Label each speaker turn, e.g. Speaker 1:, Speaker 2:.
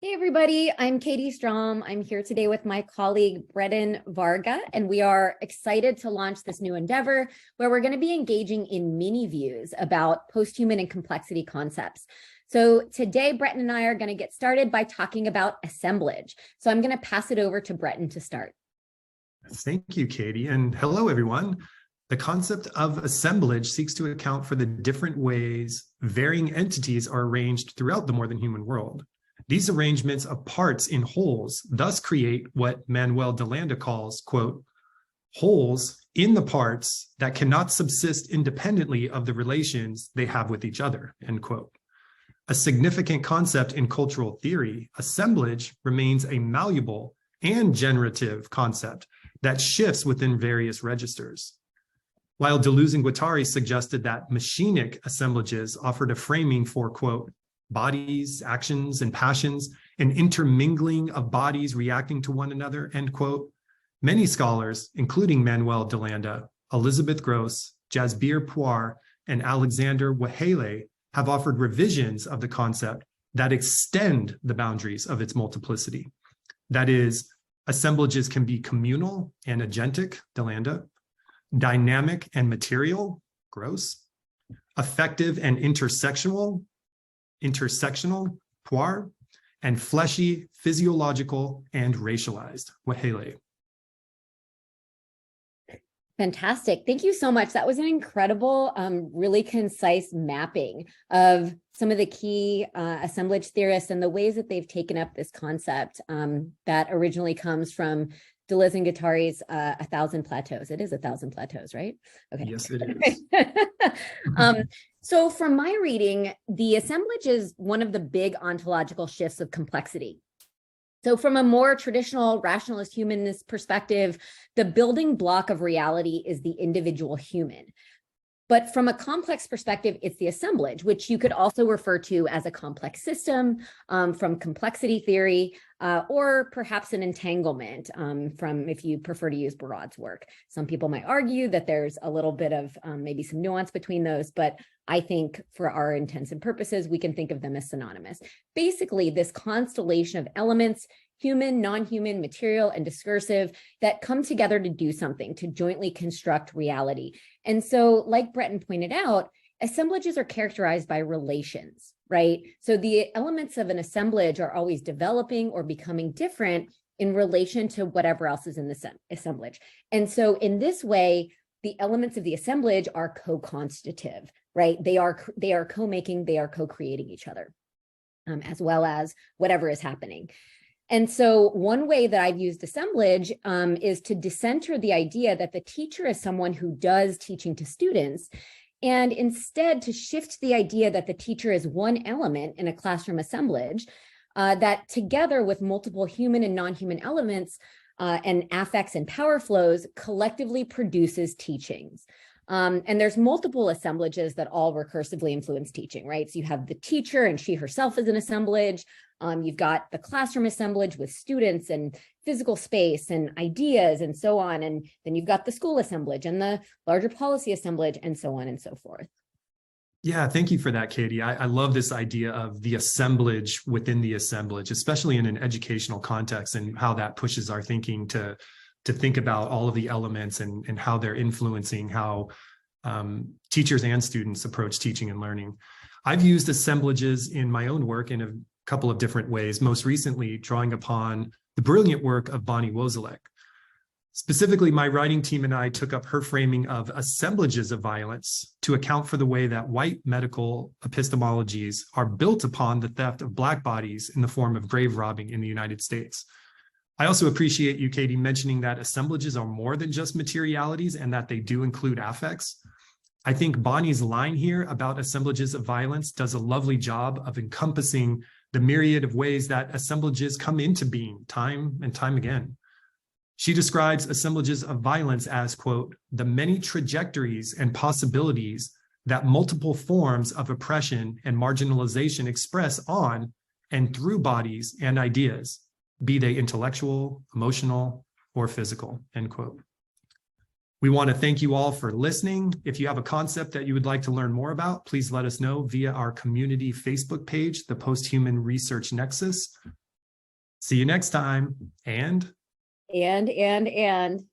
Speaker 1: Hey everybody, I'm Katie Strom. I'm here today with my colleague Breton Varga, and we are excited to launch this new endeavor where we're going to be engaging in mini views about post-human and complexity concepts. So today, Breton and I are going to get started by talking about assemblage. So I'm going to pass it over to Breton to start.
Speaker 2: Thank you, Katie, and hello, everyone. The concept of assemblage seeks to account for the different ways varying entities are arranged throughout the more than human world. These arrangements of parts in wholes thus create what Manuel de Landa calls, quote, wholes in the parts that cannot subsist independently of the relations they have with each other, end quote. A significant concept in cultural theory, assemblage remains a malleable and generative concept that shifts within various registers. While Deleuze and Guattari suggested that machinic assemblages offered a framing for, quote, bodies, actions, and passions, an intermingling of bodies reacting to one another, end quote, many scholars, including Manuel de Landa, Elizabeth Gross, Jasbir Puar, and Alexander Wahele, have offered revisions of the concept that extend the boundaries of its multiplicity. That is, assemblages can be communal and agentic, de Landa, dynamic and material, Gross, affective and intersectional, Puar, and fleshy, physiological, and racialized, Wahele.
Speaker 1: Fantastic. Thank you so much. That was an incredible, really concise mapping of some of the key assemblage theorists and the ways that they've taken up this concept that originally comes from Deleuze and Guattari's 1,000 Plateaus. It is 1,000 Plateaus, right? Okay.
Speaker 2: Yes, it is.
Speaker 1: So from my reading, the assemblage is one of the big ontological shifts of complexity. So from a more traditional rationalist humanist perspective, the building block of reality is the individual human. But from a complex perspective, it's the assemblage, which you could also refer to as a complex system from complexity theory, or perhaps an entanglement from, if you prefer to use Barad's work. Some people might argue that there's a little bit of maybe some nuance between those, but I think for our intents and purposes, we can think of them as synonymous. Basically, this constellation of elements, human, non-human, material, and discursive, that come together to do something, to jointly construct reality. And so, like Breton pointed out, assemblages are characterized by relations, right? So the elements of an assemblage are always developing or becoming different in relation to whatever else is in the assemblage. And so in this way, the elements of the assemblage are co-constitutive, right? They are co-making, they are co-creating each other, as well as whatever is happening. And so one way that I've used assemblage is to decenter the idea that the teacher is someone who does teaching to students, and instead to shift the idea that the teacher is one element in a classroom assemblage that together with multiple human and non-human elements and affects and power flows collectively produces teachings. And there's multiple assemblages that all recursively influence teaching, right? So you have the teacher and she herself is an assemblage. You've got the classroom assemblage with students and physical space and ideas and so on. And then you've got the school assemblage and the larger policy assemblage and so on and so forth.
Speaker 2: Yeah, thank you for that, Katie. I love this idea of the assemblage within the assemblage, especially in an educational context, and how that pushes our thinking to think about all of the elements and how they're influencing how teachers and students approach teaching and learning. I've used assemblages in my own work in a couple of different ways, most recently drawing upon the brilliant work of Bonnie Wozelek. Specifically, my writing team and I took up her framing of assemblages of violence to account for the way that white medical epistemologies are built upon the theft of Black bodies in the form of grave robbing in the United States. I also appreciate you, Katie, mentioning that assemblages are more than just materialities and that they do include affects. I think Bonnie's line here about assemblages of violence does a lovely job of encompassing the myriad of ways that assemblages come into being time and time again. She describes assemblages of violence as, quote, the many trajectories and possibilities that multiple forms of oppression and marginalization express on and through bodies and ideas, be they intellectual, emotional, or physical, end quote. We want to thank you all for listening. If you have a concept that you would like to learn more about, please let us know via our community Facebook page, the Posthuman Research Nexus, See you next time. And
Speaker 1: And